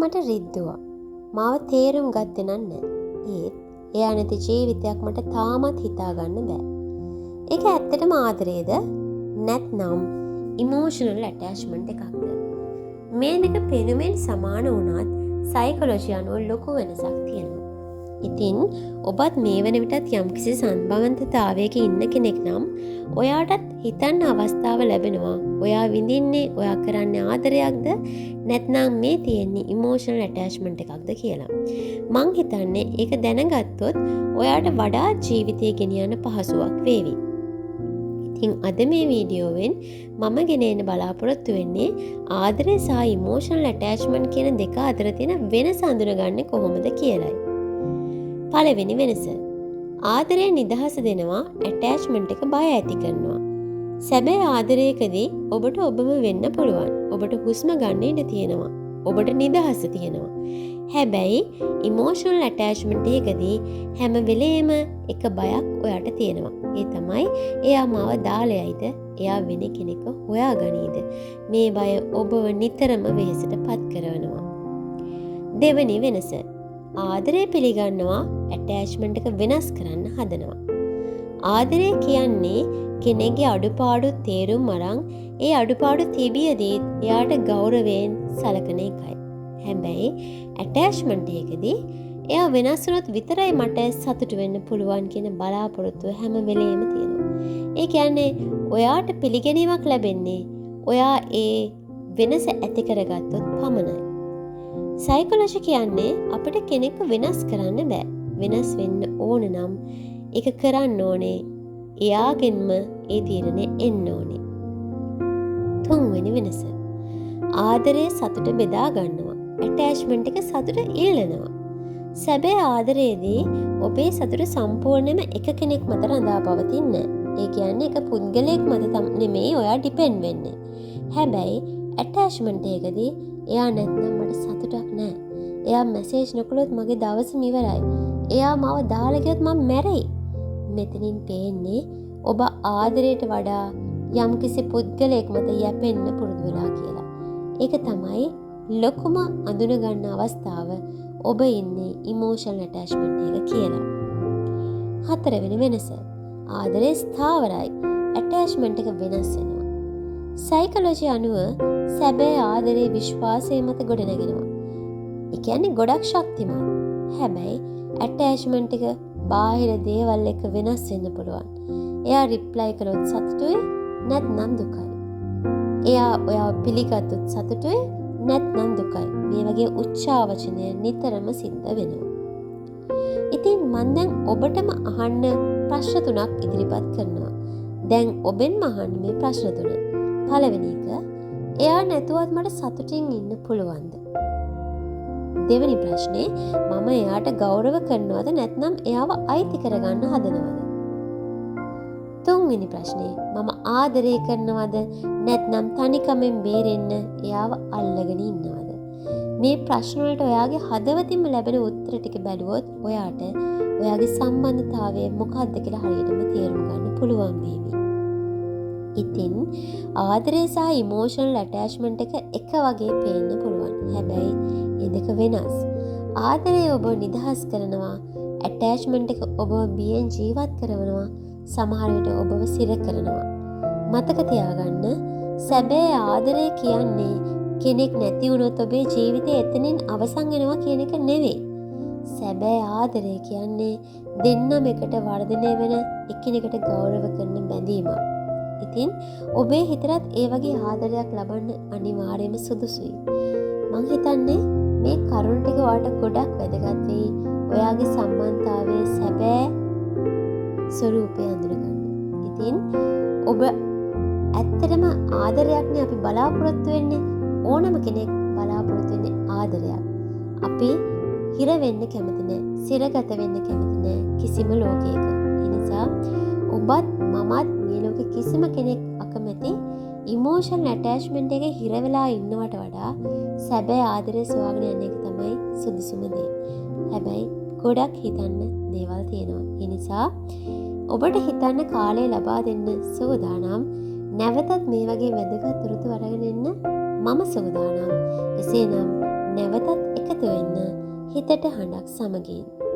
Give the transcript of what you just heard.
මට රිද්දුවා. මාව තේරුම් ගත්තේ නෑ. ඒත් එයා නැති ජීවිතයක් මට තාමත් හිතා ගන්න බෑ. ඒක ඇත්තටම ආදරේද? නැත්නම් ඉමෝෂනල් ඇටැච්මන්ට් එකක්ද? මේ දෙක පෙනුමෙන් සමාන වුණත් සයිකොලොජි අනුව ලොකු වෙනසක් තියෙනවා. ඉතින් ඔබත් මේ වන විටත් යම්කිසි සම්බන්ධතාවයක ඉන්න කෙනෙක් නම් ඔයාටත් හිතන්න අවස්ථාව ලැබෙනවා. ඔයා විඳින්නේ ඔයා කරන්නේ ආදරයක්ද නැත්නම් මේ තියෙන්නේ ඉමෝෂනල් ඇටැච්මන්ට් එකක්ද කියලා. මං හිතන්නේ ඒක දැනගත්තොත් ඔයාට වඩා ජීවිතය ගෙනියන්න පහසුවක් වේවි. ඉතින් අද මේ වීඩියෝවෙන් මම ගෙනෙන්න බලාපොරොත්තු වෙන්නේ ආදරය සහ ඉමෝෂනල් ඇටැච්මන්ට් කියන දෙක අතර තියෙන වෙනස අඳුනගන්නේ කොහොමද කියලයි. පළවෙනි වෙනස. ආදරය නිදහස දෙනවා, ඇටැච්මන්ට් එක බය ඇති කරනවා. සැබෑ ආදරයකදී ඔබට ඔබම වෙන්න පුළුවන්. ඔබට හුස්ම ගන්න ඉඩ තියෙනවා. ඔබට නිදහස තියෙනවා. හැබැයි ඉමෝෂනල් ඇටැච්මන්ට් එකදී හැම වෙලේම එක බයක් ඔයාට තියෙනවා. ඒ තමයි එයා මාව දාලයයිද? එයා වෙන කෙනෙක් හොයාගනීද? මේ බය ඔබව නිතරම වෙහෙසට පත් කරනවා. දෙවෙනි වෙනස. ආදරය පිළිගන්නවා, ඇටැච්මන්ට් එක වෙනස් කරන්න හදනවා. ආදරය කියන්නේ කෙනෙක්ගේ අඩුපාඩු තේරුම් අරන් ඒ අඩුපාඩු තිබියදී එයාට ගෞරවයෙන් සලකන එකයි. හැබැයි ඇටැච්මන්ට් එකදී එයා වෙනස් වුණොත් විතරයි මට සතුටු වෙන්න පුළුවන් කියන බලාපොරොත්තුව හැම වෙලේම තියෙනවා. ඒ කියන්නේ ඔයාට පිළිගැනීමක් ලැබෙන්නේ ඔයා ඒ වෙනස ඇති කරගත්තොත් පමණයි. සයිකොලොජි කියන්නේ අපිට කෙනෙක්ව වෙනස් කරන්න බෑ. වෙනස් වෙන්න ඕන නම් ඒක කරන්න ඕනේ එයාගෙන්ම ඒ තීරණය එන්න ඕනේ. තුන්වෙනි වෙනස. ආදරය සතුට බෙදා ගන්නවා. ඇටැච්මන්ට් එක සතුට ඉල්ලනවා. සැබෑ ආදරයේදී ඔබේ සතුට සම්පූර්ණයෙන්ම එක කෙනෙක් මත රඳා පවතින්නේ නැහැ. ඒ කියන්නේ එක පුද්ගලයෙක් මත නෙමෙයි ඔයා ඩිපෙන්ඩ් වෙන්නේ. හැබැයි ඇටැච්මන්ට් එකදී එයා නැත්නම් මට සතුටක් නැහැ. එයා මැසේජ් නොකළොත් මගේ දවසම ඉවරයි. එයා මාව දාලා ගියොත් මම මැරෙයි. මෙතනින් පේන්නේ ඔබ ආදරයට වඩා යම්කිසි පුද්ගලයෙක් මත යැපෙන්න පුරුදු වෙලා කියලා. ඒක තමයි ලොකුම අඳුන ගන්න අවස්ථාව ඔබ ඉන්නේ ඉමෝෂනල් ඇටැච්මන්ට් එක කියලා. හතරවෙනි වෙනස. ආදරය ස්ථාවරයි. ඇටැච්මන්ට් එක වෙනස් වෙනවා. සයිකොලොජි අනුව සැබෑ ආදරේ විශ්වාසය මත ගොඩනගෙනවා. ඒ කියන්නේ ගොඩක් ශක්තිමත්. හැබැයි ඇටැච්මන්ට් එක බාහිර දේවල් එක්ක වෙනස් වෙන්න පුළුවන්. එයා රිප්ලයි කළොත් සතුටුයි නැත්නම් දුකයි. එයා ඔයාව පිළිගත්තොත් සතුටුයි නැත්නම් දුකයි. මේ වගේ උච්චාවචනය නිතරම සිද්ධ වෙනවා. ඉතින් මම දැන් ඔබටම අහන්න ප්‍රශ්න තුනක් ඉදිරිපත් කරනවා. දැන් ඔබෙන්ම අහන්න මේ ප්‍රශ්න තුන. පළවෙනි එක, එයා නැතුවත් මට සතුටින් ඉන්න පුළුවන්ද? දෙවෙනි ප්‍රශ්නේ, මම එයාට ගෞරව කරනවද නැත්නම් එයාව අයිති කරගන්න හදනවද? තුන්වෙනි ප්‍රශ්නේ, මම ආදරය කරනවද නැත්නම් තනිකමෙන් බේරෙන්න එයාව අල්ලගෙන ඉන්නවද? මේ ප්‍රශ්න වලට ඔයාගේ හදවතින්ම ලැබෙන උත්තර ටික බැලුවොත් ඔයාට ඔයාගේ සම්බන්ධතාවය මොකක්ද කියලා හරියටම තේරුම් ගන්න පුළුවන් වේවි. ඉතින් ආදරය සහ ඉමෝෂනල් ඇටැච්මන්ට් එක වගේ පේන්න පුළුවන්. හැබැයි මේ දෙක වෙනස්. ආදරය ඔබ නිදහස් කරනවා, ඇටැච්මන්ට් එක ඔබව බියෙන් ජීවත් කරනවා, සමහර විට ඔබව සිර කරනවා. මතක තියාගන්න, සැබෑ ආදරය කියන්නේ කෙනෙක් නැති වුණොත් ඔබේ ජීවිතය එතනින් අවසන් වෙනවා කියන එක නෙවෙයි. සැබෑ ආදරය කියන්නේ දෙන්නම එකට වර්ධනය වෙන, එකිනෙකට ගෞරව කරන බැඳීමක්. ඉතින් ඔබේ හිතටත් ඒ වගේ ආදරයක් ලබන්න අනිවාර්යයෙන්ම සුදුසුයි. මං හිතන්නේ මේ කරුණ ටික ඔයාලට ගොඩක් වැදගත් වෙයි. ඔයාගේ සම්බන්ධතාවයේ සැබෑ ස්වරූපය අඳුනගන්න. ඉතින් ඔබ ඇත්තටම ආදරයක්නේ අපි බලාපොරොත්තු වෙන්නේ. ඕනම කෙනෙක් බලාපොරොත්තු වෙන්නේ ආදරයක්. අපි හිර වෙන්න කැමති නැහැ. සිරගත වෙන්න කැමති නැහැ කිසිම ලෝකයක. ඒ නිසා ඔබත් මමත් මේ ලෝකෙ කිසිම කෙනෙක් අකමැති ඉමෝෂනල් ඇටැච්මන්ට් එකේ හිර වෙලා ඉන්නවට වඩා සැබෑ ආදරය සොයාගෙන යන එක තමයි සුදුසුම දේ. හැබැයි ගොඩක් හිතන්න දේවල් තියෙනවා. ඒ නිසා ඔබට හිතන්න කාලය ලබා දෙන්න සූදානම්. නැවතත් මේ වගේ වැදගත් තොරතුරු අරගෙන එන්න මම සූදානම්. එසේනම් නැවතත් එක හිතට හඬක් සමගින්.